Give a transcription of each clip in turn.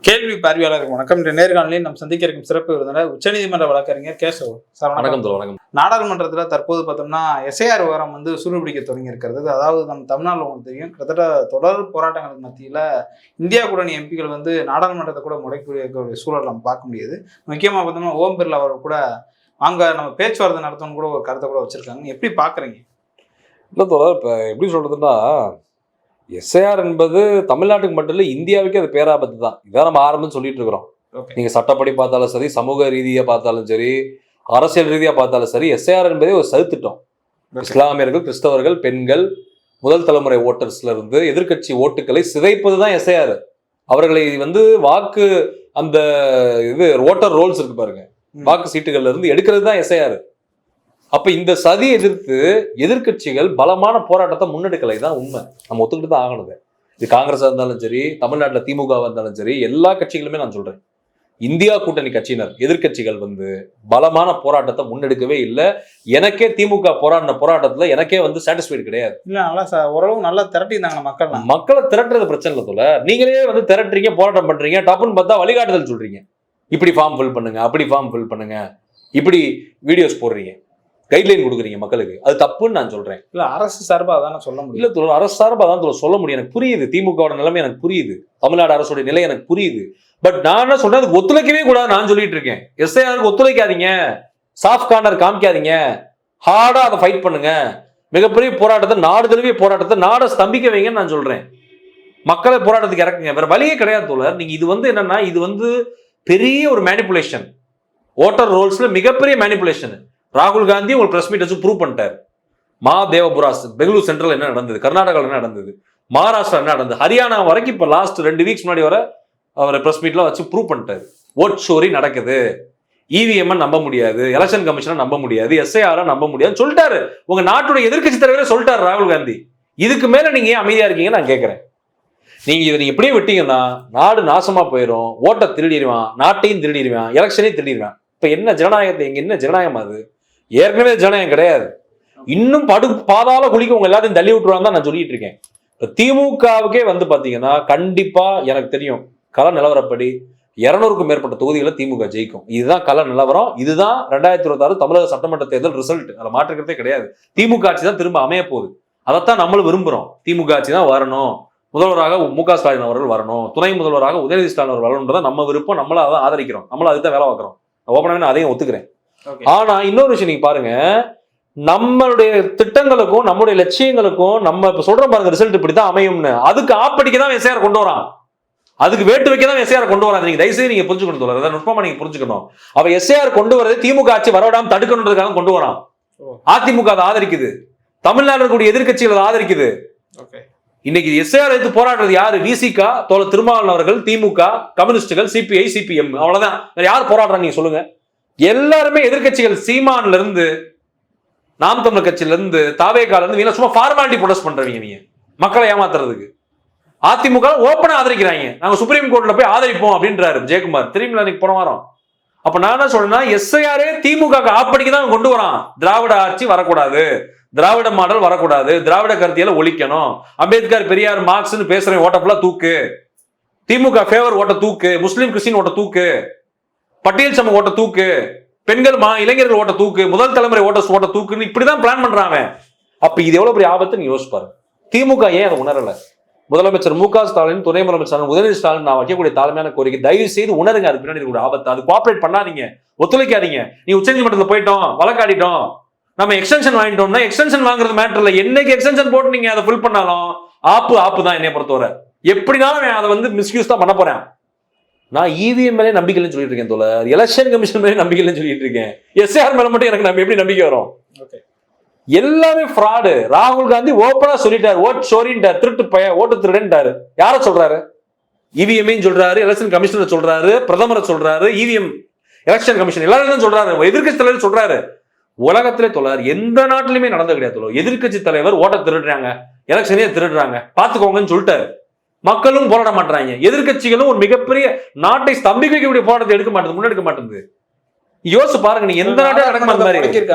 கேள்வி பார்வையாளருக்கு வணக்கம். இந்த நேர்காணலில் நாம் சந்திக்க இருக்கும் சிறப்பு விருந்தினர் உச்சநீதிமன்ற வழக்கறிஞர் கேசவ் சார். வணக்கம். வணக்கம். நாடாளுமன்றத்தில் தற்போது பார்த்தோம்னா எஸ்ஐஆர் விவரம் சூடுபிடிக்க தொடங்கி இருக்கிறது. அதாவது நம்ம தமிழ்நாட்டில் உங்களுக்கு தெரியும், கிட்டத்தட்ட தொடர் போராட்டங்களுக்கு மத்தியில் இந்தியா கூட்டணி எம்பிக்கள் நாடாளுமன்றத்தை கூட முடக்கக்கூடிய சூழல் நம்ம பார்க்க முடியுது. முக்கியமாக பார்த்தோம்னா ஓம் பிர்லா அவர் கூட அங்கே நம்ம பேச்சுவார்த்தை நடத்தணும்னு கூட ஒரு கருத்தை கூட வச்சிருக்காங்க. எப்படி பார்க்குறீங்க? இல்லை தோழர், இப்போ எப்படி சொல்கிறதுன்னா, எஸ்ஐஆர் என்பது தமிழ்நாட்டுக்கு மட்டும் இல்லை, இந்தியாவுக்கே அது பேராபத்து தான். இதான் நம்ம ஆரம்பம் சொல்லிட்டு இருக்கிறோம். நீங்கள் சட்டப்படி பார்த்தாலும் சரி, சமூக ரீதியாக பார்த்தாலும் சரி, அரசியல் ரீதியாக பார்த்தாலும் சரி, எஸ்ஐஆர் என்பதே ஒரு சதித்திட்டம். இஸ்லாமியர்கள், கிறிஸ்தவர்கள், பெண்கள், முதல் தலைமுறை ஓட்டர்ஸ்ல இருந்து எதிர்கட்சி ஓட்டுக்களை சிதைப்பது தான் எஸ்ஐஆர். அவர்களை வாக்கு அந்த ஓட்டர் ரோல்ஸ் இருக்கு பாருங்க, வாக்கு சீட்டுகள்ல இருந்து எடுக்கிறது தான் எஸ்ஐஆர். அப்ப இந்த சதியை எதிர்த்து எதிர்கட்சிகள் பலமான போராட்டத்தை முன்னெடுக்கலை தான் உண்மை. நம்ம ஒத்துக்கிட்டு தான் ஆகணுது. இது காங்கிரஸா இருந்தாலும் சரி, தமிழ்நாட்டில் திமுக இருந்தாலும் சரி, எல்லா கட்சிகளுமே நான் சொல்றேன், இந்தியா கூட்டணி கட்சியினர் எதிர்கட்சிகள் பலமான போராட்டத்தை முன்னெடுக்கவே இல்லை. எனக்கே திமுக போராட்டத்துல எனக்கே சாட்டிஸ்ஃபைடு கிடையாது. இல்ல, நல்லா ஓரளவு நல்லா திரட்டிருந்தாங்க மக்களை திரட்டுறது பிரச்சனை இல்லை தோல. நீங்களே திரட்டுறீங்க, போராட்டம் பண்றீங்க, டப்புன்னு பார்த்தா வழிகாட்டுதல் சொல்றீங்க, இப்படி ஃபார்ம் ஃபில் பண்ணுங்க, அப்படி ஃபார்ம் ஃபில் பண்ணுங்க, இப்படி வீடியோஸ் போடுறீங்க, கைட்லைன் கொடுக்குறீங்க மக்களுக்கு. அது தப்புன்னு நான் சொல்றேன். இல்ல, அரசு சார்பா தானே சொல்ல முடியும். இல்ல தோழர், அரசு சார்பா தான் சொல்ல முடியும். எனக்கு புரியுது, திமுகவோட நிலைமை எனக்கு புரியுது, தமிழ்நாடு அரசுடைய நிலை எனக்கு புரியுது. பட் நான் என்ன சொல்றேன், அதுக்கு ஒத்துழைக்கவே கூடாது நான் சொல்லிட்டு இருக்கேன். எஸ்ஐஆருக்கு ஒத்துழைக்காதீங்க, சாஃப்ட் கார்னர் காமிக்காதீங்க, ஹார்டா அதை ஃபைட் பண்ணுங்க, மிகப்பெரிய போராட்டத்தை, நாடு தழுவிய போராட்டத்தை, நாடை ஸ்தம்பிக்க வைங்கன்னு நான் சொல்றேன். மக்களை போராட்டத்துக்கு இறக்குங்க, வேற வழியே கிடையாது தோழர். நீங்க இது என்னன்னா, இது பெரிய ஒரு மேனிபுலேஷன், ஓட்டர் ரோல்ஸ்ல மிகப்பெரிய மேனிபுலேஷன். ராகுல் காந்தி ஒரு பிரஸ் மீட் வச்சு ப்ரூவ் பண்ணிட்டார். தேவபுராஸ் பெங்களூர் சென்ட்ரல் என்ன நடந்தது, கர்நாடகாவில் என்ன நடந்தது, மகாராஷ்டிரா என்ன நடந்தது, ஹரியானா வரைக்கும் இப்போ லாஸ்ட் 2 வீக்ஸ் முன்னாடி வர அவர் பிரஸ் மீட்ல வச்சு ப்ரூவ் பண்ணிட்டாரு. ஓட் ஷோரி நடக்குது, இவிஎம் நம்ப முடியாது, எலெக்ஷன் கமிஷனை நம்ப முடியாது, எஸ்ஐஆர் நம்ப முடியாதுன்னு சொல்லிட்டாரு. உங்க நாட்டுடைய எதிர்கட்சி தலைவரே சொல்லிட்டாரு ராகுல் காந்தி. இதுக்கு மேல நீங்க ஏன் அமைதியா இருக்கீங்கன்னு நான் கேட்கிறேன். நீங்க இப்படியே விட்டீங்கன்னா நாடு நாசமா போயிடும், ஓட்டை திருடிடுவான், நாட்டையும் திருடிடுவான், எலெக்ஷனையும் திருடிடுவான். இப்ப என்ன ஜனநாயகத்தை, எங்க என்ன ஜனநாயகம்? அது ஏற்கனவே ஜனநாயகம் கிடையாது, இன்னும் பாதாள குழிக்கு உங்க எல்லாத்தையும் தள்ளி விட்டுருவாங்க தான் நான் சொல்லிட்டு இருக்கேன். இப்ப திமுகவுக்கே பாத்தீங்கன்னா கண்டிப்பா எனக்கு தெரியும், கள நிலவரப்படி 200க்கும் மேற்பட்ட தொகுதிகளை திமுக ஜெயிக்கும். இதுதான் கள நிலவரம். இதுதான் 2026 தமிழக சட்டமன்ற தேர்தல் ரிசல்ட். அதை மாற்றுக்கிறதே கிடையாது. திமுக ஆட்சி தான் திரும்ப அமைய போகுது. அதைத்தான் நம்மளும் விரும்புறோம். திமுக ஆட்சி தான் வரணும், முதல்வராக மு.க. ஸ்டாலின் அவர்கள் வரணும், துணை முதல்வராக உதயநிதி ஸ்டாலின் அவர்கள் வரணும்ன்றத நம்ம விருப்பம். நம்மள அதை ஆதரிக்கிறோம், நம்மள அதுதான் வேலை பார்க்கிறோம். ஓப்பனாவே நான் அதையும் ஒத்துக்கிறேன். ஆனா இன்னொரு விஷயம் நீங்க பாருங்க, நம்மளுடைய திட்டங்களுக்கும் நம்மளுடைய லட்சியங்களுக்கும் நம்ம இப்ப சொல்றோம் பாருங்க, ரிசல்ட் இப்படிதான் அமையும்னு, அதுக்கு ஆப்படிக்க தான் எஸ்ஐஆர் கொண்டு வரான், அதுக்கு வேட்டு வைக்க தான் எஸ்ஐஆர் கொண்டு வராது. நீங்க தயவுசெய்து நீங்க புரிஞ்சுக்கணும் தோழர், அதான் நுட்பமா நீங்க புரிஞ்சுக்கணும். அவ எஸ்ஐஆர் கொண்டு வரது திமுக ஆட்சி வரவிடாம தடுக்கணுன்றதுக்காக கொண்டு வரான். அதிமுக அதை ஆதரிக்குது, தமிழ்நாடு கூடிய எதிர்கட்சிகள் அதை ஆதரிக்குது. இன்னைக்கு எஸ்ஐஆர் எடுத்து போராடுறது யாரு? விசிக, தோழர் திருமாவளவன் அவர்கள், திமுக, கம்யூனிஸ்டுகள், சிபிஐ, சிபிஎம், அவ்வளவுதான். யார் போராடுறாங்க நீங்க சொல்லுங்க? எல்லாருமே எதிர்கட்சிகள். சீமான்ல இருந்து, நாம் தமிழர் கட்சியில இருந்து, தாவேகால இருந்து, நீங்க சும்மா ஃபார்மாலிட்டி ப்ரொடெஸ்ட் பண்றீங்க நீங்க மக்களை ஏமாத்துறதுக்கு. அதிமுக ஓப்பனா ஆதரிக்கிறாங்க, நாங்க சுப்ரீம் கோர்ட்ல போய் ஆதரிப்போம் அப்படின்றாரு ஜெயக்குமார், தெரியுங்களா இன்னைக்கு போன வாரம். அப்ப நான் என்ன சொல்றேன்னா, எஸ்ஐஆரே திமுக ஆப்படிக்கு தான் கொண்டு வரான். திராவிட ஆட்சி வரக்கூடாது, திராவிட மாடல் வரக்கூடாது, திராவிட கருத்தியல ஒழிக்கணும், அம்பேத்கர், பெரியார், மார்க்ஸ்னு பேசுறேன், ஓட்ட ஃபுல்லா தூக்கு, திமுக ஃபேவர் ஓட்ட தூக்கு, முஸ்லீம் கிறிஸ்டின் ஓட்ட தூக்கு, பட்டியல் சமூக ஓட்ட தூக்கு, பெண்கள் இளைஞர்கள் ஓட்ட தூக்கு, முதல் தலைமுறை ஓட்ட தூக்குன்னு இப்படிதான் பிளான் பண்றாங்க. அப்ப இது எவ்வளவு பெரிய ஆபத்து நீங்க யோசிப்பாரு. திமுக ஏன் அதை உணரல? முதலமைச்சர் மு.க. ஸ்டாலின், துணை முதலமைச்சர் உதயநிதி ஸ்டாலின் நான் வைக்கக்கூடிய தாழ்மையான கோரிக்கை, தயவு செய்து உணருங்க, அது பின்னாடி ஒரு ஆபத்து. அது கோஆபரேட் பண்ணாதீங்க, ஒத்துழைக்காதீங்க. நீ உச்சநீதிமன்றத்தில் போயிட்டோம், வழக்காடிட்டோம், நம்ம எக்ஸ்டென்ஷன் வாங்கிட்டோம்னா, எக்ஸ்டென்ஷன் வாங்குறது மேட்டர் இல்லை. என்னைக்கு எக்ஸ்டென்ஷன் போட்டு நீங்க அதை ஃபில் பண்ணாலும் ஆப்பு தான் என்னை பொறுத்தவரை. எப்படினாலும் அதை மிஸ்யூஸ் தான் பண்ண போறேன். நான் இவிஎம் மேலே நம்பிக்கைன்னு சொல்லிட்டு இருக்கேன் தோழர், எலெக்ஷன் கமிஷன் மேலே நம்பிக்கைன்னு சொல்லிட்டு இருக்கேன். எஸ்ஐஆர் மேல மட்டும் எனக்கு எப்படி நம்பிக்கை வரும்? எல்லாமே ஃப்ராடு. ராகுல் காந்தி ஓப்பனா சொல்லிட்டாரு, ஓட் ஷோரின்ட்டார், திருட்டு ஓட்டு திருடன்ட்டாரு. யார சொல்றாரு? இவிஎம் சொல்றாரு, எலெக்ஷன் கமிஷனர் சொல்றாரு, பிரதமரை சொல்றாரு, இவிஎம் எலெக்ஷன் கமிஷன் எல்லாரும் சொல்றாரு, எதிர்கட்சி தலைவர் சொல்றாரு. உலகத்திலே தோழர் எந்த நாட்டிலுமே நடந்தது கிடையாது தோழர். எதிர்கட்சி தலைவர் ஓட்ட திருடுறாங்க, எலெக்ஷனே திருடுறாங்க, பாத்துக்கோங்கன்னு சொல்லிட்டாரு. மக்களும் போராட மாட்டாங்க, எதிர்கட்சிகளும் ஒரு மிகப்பெரிய நாட்டை ஸ்தம்பிக்கக்கூடிய போராட்டத்தை எடுக்க மாட்டேங்குது, முன்னெடுக்க மாட்டேங்குது. யோசிச்சு பாருங்க, நீங்க எந்த நாட்டை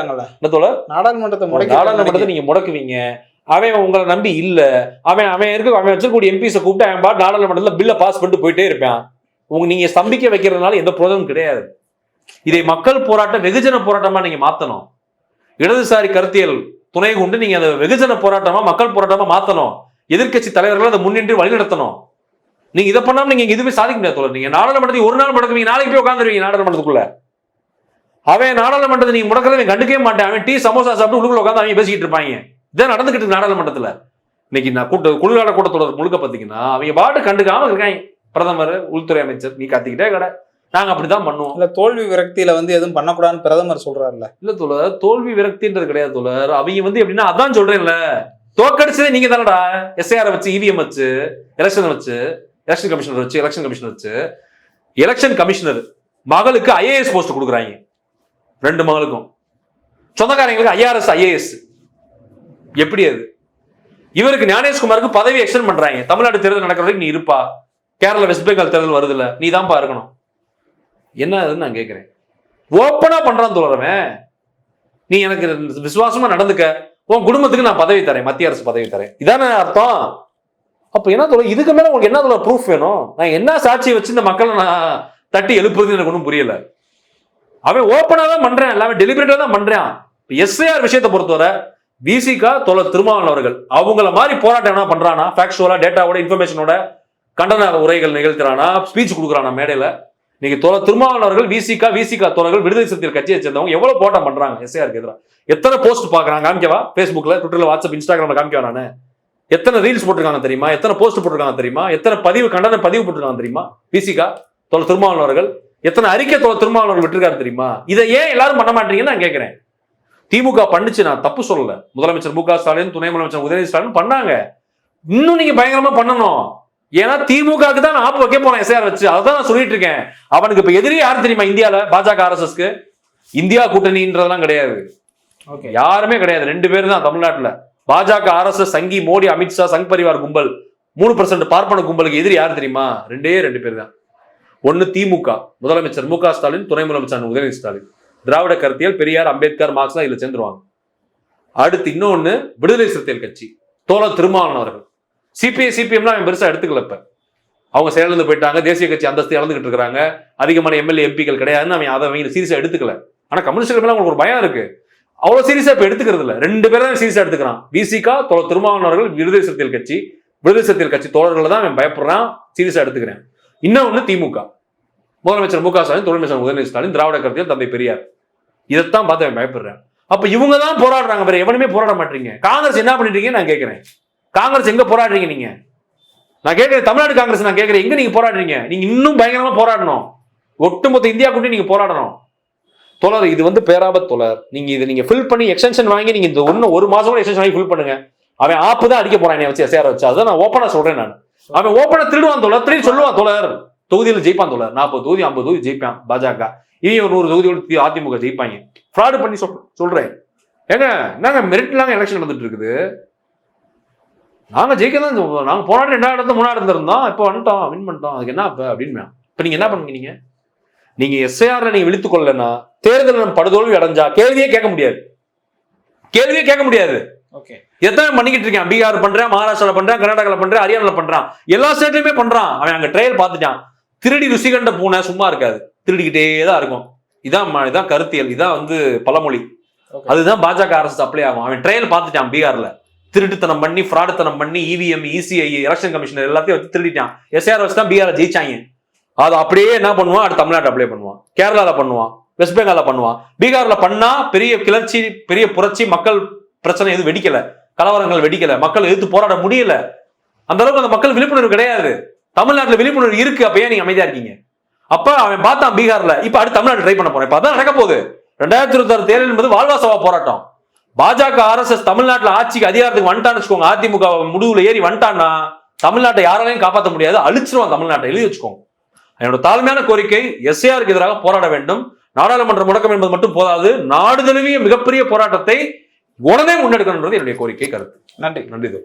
நாடாளுமன்றத்தை நீங்க முடக்குவீங்க. அவன் உங்களை நம்பி இல்ல, அவன் வச்சிருக்கக்கூடிய எம்பிஸை கூப்பிட்டு அவன் நாடாளுமன்றத்துல பில்ல பாஸ் பண்ணிட்டு போயிட்டே இருப்பான். நீங்க ஸ்தம்பிக்க வைக்கிறதுனால எந்த பிரயோஜனமும் கிடையாது. இதை மக்கள் போராட்டம் வெகுஜன போராட்டமா நீங்க மாத்தணும். இடதுசாரி கருத்தியல் துணை கொண்டு நீங்க அதை வெகுஜன போராட்டமா மக்கள் போராட்டமா மாத்தணும். எதிர்க்கட்சி தலைவர்கள் அதை முன்னின்று வழிநடத்தணும். நீங்க இதை பண்ணாம நீங்க எதுவுமே சாதிக்க முடியாது தோழர். நீங்க நாடாளுமன்றத்தை ஒரு நாள் முடக்குவீங்க, நாளைக்கு போய் உட்காந்துருவீங்க நாடாளுமன்றத்துக்குள்ள. அவன் நாடாளுமன்றத்தை நீங்க முடக்கிறத கண்டுக்கவே மாட்டேன். அவன் டீ சமோசா சாப்பிட்டு உள்ளுக்குள்ள உட்காந்து அவங்க பேசிக்கிட்டு இருப்பாங்க. இதான் நடந்துகிட்டு இருக்கு நாடாளுமன்றத்துல. இன்னைக்கு நான் குளிர்கால கூட்டத்தொடர் முழுக்க பாத்தீங்கன்னா அவங்க பாட்டு கண்டுக்காம இருக்காங்க. பிரதமர், உள்துறை அமைச்சர் நீ கத்திக்கிட்டே கடை, நாங்க அப்படிதான் பண்ணுவோம். இல்ல தோல்வி விரக்தியில எதுவும் பண்ணக்கூடாதுன்னு பிரதமர் சொல்றாருல்ல. இல்ல தோழர், தோல்வி விரக்தின்றது கிடையாது தோழர். அவங்க எப்படின்னா அதான் சொல்றேன்ல, தோக்கடிச்சதே நீங்க தானடா. எஸ்ஐஆர் வச்சு, இவிஎம் வச்சு, எலெக்ஷன் வச்சு, எலெக்ஷன் கமிஷனர் வச்சு, எலெக்ஷன் கமிஷனர் மகளுக்கு ஐஏஎஸ் போஸ்ட் கொடுக்குறாங்க. 2 மகளுக்கும். சொந்தக்காரங்களுக்கு ஐஆர்எஸ், ஐஏஎஸ். எப்படி அது? இவருக்கு ஞானேஷ்குமாருக்கு பதவி எக்ஸ்டெண்ட் பண்றாங்க. தமிழ்நாடு தேர்தல் நடக்கிற வரைக்கும் நீ இருப்பா, கேரளா வெஸ்ட் பெங்கால் தேர்தல் வருதுல்ல, நீ தான்ப்பா இருக்கணும். என்ன அதுன்னு நான் கேட்கிறேன். ஓப்பனா பண்றான் தோழரவன். நீ எனக்கு விசுவாசமா நடந்துக்க, உன் குடும்பத்துக்கு நான் பதவி தரேன், மத்திய அரசு பதவி தரேன். இதானே அர்த்தம்? அப்ப என்ன தோழர், இதுக்கு மேல உங்களுக்கு என்ன தோழர் ப்ரூஃப் வேணும்? நான் என்ன சாட்சியை வச்சு இந்த மக்களை நான் தட்டி எழுப்புறதுன்னு எனக்கு ஒன்றும் புரியல. அவன் ஓப்பனா தான் பண்றேன், எல்லாமே டெலிபரேட்டா தான் பண்றான். எஸ்ஐஆர் விஷயத்தை பொறுத்தவரை விசிகா தோழர் திருமாவளவன் அவர்கள் அவங்கள மாதிரி போராட்டம் என்ன பண்றானா, ஃபேக்சுவலா டேட்டாவோட இன்ஃபர்மேஷனோட கண்டன உரைகள் நிகழ்த்துறானா, ஸ்பீச் கொடுக்குறானா மேடையில. நீங்க தோழர் திருமாவளவன் அவர்கள் விசிகா தோழர்கள் விடுதலை சிறுத்தைகள் கட்சியை சேர்ந்தவங்க எவ்வளவு போராட்டம் பண்றாங்க எஸ்ஐஆருக்கு எதிராக. எத்தனை போஸ்ட் பாக்குறாங்க காமிக்கவா? பேஸ்புக்ல, ட்விட்டர்ல, வாட்ஸ்அப், இன்ஸ்டாகிராம்ல காமிக்கவா? நானு எத்தனை ரீல்ஸ் போட்டிருக்காங்க தெரியுமா? எத்தனை போஸ்ட் போட்டிருக்காங்க தெரியுமா? எத்தனை கண்டன பதிவு போட்டிருக்காங்க தெரியுமா? விசிகா தோழர் திருமாவளவன் அவர்கள் எத்தனை அறிக்கை தோழர் திருமாவளவன் அவர்கள் விட்டுருக்காரு தெரியுமா? இதை ஏன் எல்லாரும் பண்ண மாட்டீங்கன்னு நான் கேட்கிறேன். திமுக பண்ணுச்சு, நான் தப்பு சொல்லல. முதலமைச்சர் மு.க. ஸ்டாலின், துணை முதலமைச்சர் உதயநிதி ஸ்டாலின் பண்ணாங்க. இன்னும் நீங்க பயங்கரமா பண்ணணும். ஏன்னா திமுகவுக்கு தான் நான் ஆப்பு வைக்க போறேன் எஸ்ஐஆர் வச்சு. அதான் நான் சொல்லிட்டு இருக்கேன். அவனுக்கு இப்ப எதிரி யாரு தெரியுமா? இந்தியால பாஜக ஆர்எஸ்எஸ்க்கு இந்தியா கூட்டணின்றதெல்லாம் கிடையாது. யாருமே கிடையாது. 2 பேர் தான் தமிழ்நாட்டுல. பாஜக, ஆர்எஸ்எஸ், சங்கி, மோடி, அமித்ஷா, சங் பரிவார் கும்பல், 3% பார்ப்பன கும்பலுக்கு எதிரி யாரு தெரியுமா? 2 பேர் தான். ஒன்னு திமுக, முதலமைச்சர் மு.க. ஸ்டாலின், துணை முதலமைச்சர் உதயநிதி ஸ்டாலின். திராவிட கருத்தியல், பெரியார், அம்பேத்கர், மார்க்ஸ் தான் இதுல சேர்ந்துருவாங்க. அடுத்து இன்னொன்னு விடுதலை சிறுத்தைகள் கட்சி, தோழர் திருமாவளவன் அவர்கள். சிபிஎம்லாம் அவன் பெருசா எடுத்துக்கல. இப்ப அவங்க செயலிழந்து போயிட்டாங்க, தேசிய கட்சி அந்தஸ்து இழந்துகிட்டு இருக்காங்க, அதிகமான எம்எல்ஏ எம்பிக்கள் கிடையாதுன்னு அவங்க சீரியஸா எடுத்துக்கல. ஆனா கம்யூனிஸ்ட் மேல உங்களுக்கு ஒரு பயம் இருக்கு, அவ்வளவு சீரியஸா இப்ப எடுத்துக்கிறது இல்ல. 2 பேரும் தான் சீரியஸா எடுத்துக்கிறான். விசிகா தோழர் திருமாவளவன் அவர்கள், விடுதலை சிறுத்தைகள் கட்சி தோழர்கள் தான் அவன் பயப்படுறான், சீரியஸா எடுத்துக்கிறேன். இன்னொன்னு திமுக, முதலமைச்சர் மு.க. ஸ்டாலின், துணை முதலமைச்சர் உதயநிதி ஸ்டாலின், திராவிட கருத்தியல், தந்தை பெரியார். இதைத்தான் பார்த்து அவன் பயப்படுறேன். அப்ப இவங்க தான் போராடுறாங்க, வேற எவனுமே போராட மாட்டீங்க. காங்கிரஸ் என்ன பண்ணிட்டீங்க நான் கேட்கிறேன். காங்கிரஸ் எங்க போராடுறீங்க நீங்க? நான் கேட்கிறேன், தமிழ்நாடு காங்கிரஸ் நான் கேட்கிறேன், எங்க நீங்க போராடுறீங்க? நீங்க இன்னும் பயங்கரமா போராடணும். ஒட்டுமொத்த இந்தியா கூட்டி நீங்க போராடணும். தோழர் இது பேராபத் தோழர். நீங்க ஃபில் பண்ணி எக்ஸ்டென்ஷன் வாங்கி நீங்க இந்த ஒரு மாசம் கூட எக்ஸ்டென்ஷன் வாங்கி ஃபில் பண்ணுங்க. அவன் ஆப்பு தான் அடிக்க போறான் வச்சு எஸ்ஆர் வச்சு. அதான் நான் ஓப்பனா சொல்றேன். நான் அவன் ஓப்பனா திருடுவான் தோழர், திருடி சொல்லுவான் தோழர். தொகுதியில் ஜெயிப்பான் தோழர். 40 தொகுதி 50 தொகுதி ஜெயிப்பான் பாஜக. இனி ஒரு 100 தொகுதியோடு அதிமுக ஜெயிப்பாங்க. ஃப்ராடு பண்ணி சொல்றேன். ஏங்க நாங்க மெரிட்லாங்க எலெக்ஷன் நடந்துட்டு இருக்குது. நாங்க ஜெயிக்க தான், நாங்க போராட்டம் 2ஆம் இடத்துல 3ஆம் இடத்துல இருந்தோம். இப்போ வந்துட்டோம், வின் பண்ணிட்டோம். அதுக்கு என்ன அப்படின்னு இப்ப நீங்க என்ன பண்ணுங்க? நீங்க எஸ்ஐஆர்ல நீங்க விழித்துக் கொள்ளனா தேர்தல் படுதோல்வி அடைஞ்சா கேள்வியே கேட்க முடியாது. எத்தனை பண்ணிக்கிட்டு இருக்கேன்? பீகார் பண்றேன், மகாராஷ்டிரால பண்றேன், கர்நாடகால பண்றேன், ஹரியானால பண்றான், எல்லா ஸ்டேட்லயுமே பண்றான். அவன் அங்க ட்ரையல் பார்த்துட்டான். திருடி ருசி கண்ட பூனை சும்மா இருக்காது, திருடிக்கிட்டே தான் இருக்கும். இதான் கருத்தியல், இதான் பழமொழி. அதுதான் பாஜக அரசு அப்ளை ஆகும். அவன் ட்ரையல் பார்த்துட்டான். பீகார்ல திருட்டுத்தனம் பண்ணி, ஃப்ராடுத்தனம் பண்ணி, இவிஎம், இசிஐ, எலெக்ஷன் கமிஷனர் எல்லாத்தையும் வச்சு திருடிட்டான். எஸ்ஆர் வச்சு தான் பீகார்ல ஜெயிச்சாங்க. அது அப்படியே என்ன பண்ணுவான்? அடுத்து தமிழ்நாட்டு அப்ளை பண்ணுவான், கேரளால பண்ணுவான், வெஸ்ட் பெங்கால பண்ணுவான். பீகார்ல பண்ணா பெரிய கிளர்ச்சி, பெரிய புரட்சி, மக்கள் பிரச்சனை எதுவும் வெடிக்கல, கலவரங்கள் வெடிக்கல, மக்கள் எதிர்த்து போராட முடியல. அந்த அளவுக்கு அந்த மக்கள் விழிப்புணர்வு கிடையாது. தமிழ்நாட்டுல விழிப்புணர்வு இருக்கு. அப்ப ஏன் நீங்க அமைதியா இருக்கீங்க? அப்ப அவன் பார்த்தான் பீகார்ல, இப்ப அடுத்து தமிழ்நாடு ட்ரை பண்ண போறேன். இப்ப அதான் நடக்க போகுது. 2026 தேர்தல் என்பது வாழ்வாசவா போராட்டம். பாஜக ஆர்எஸ்எஸ் தமிழ்நாட்டுல ஆட்சிக்கு அதிகாரத்துக்கு வந்துட்டான்னு வச்சுக்கோங்க, அதிமுக முடிவுல ஏறி வந்துட்டான்னா தமிழ்நாட்டை யாராலையும் காப்பாற்ற முடியாது, அழிச்சிருவான் தமிழ்நாட்டை. எழுதி வச்சுக்கோங்க. என்னோட தாழ்மையான கோரிக்கை, எஸ்ஐஆருக்கு எதிராக போராட வேண்டும். நாடாளுமன்ற முடக்கம் என்பது மட்டும் போதாது, நாடு தழுவிய மிகப்பெரிய போராட்டத்தை உடனே முன்னெடுக்கணும்ன்றது என்னுடைய கோரிக்கை, கருத்து. நன்றி.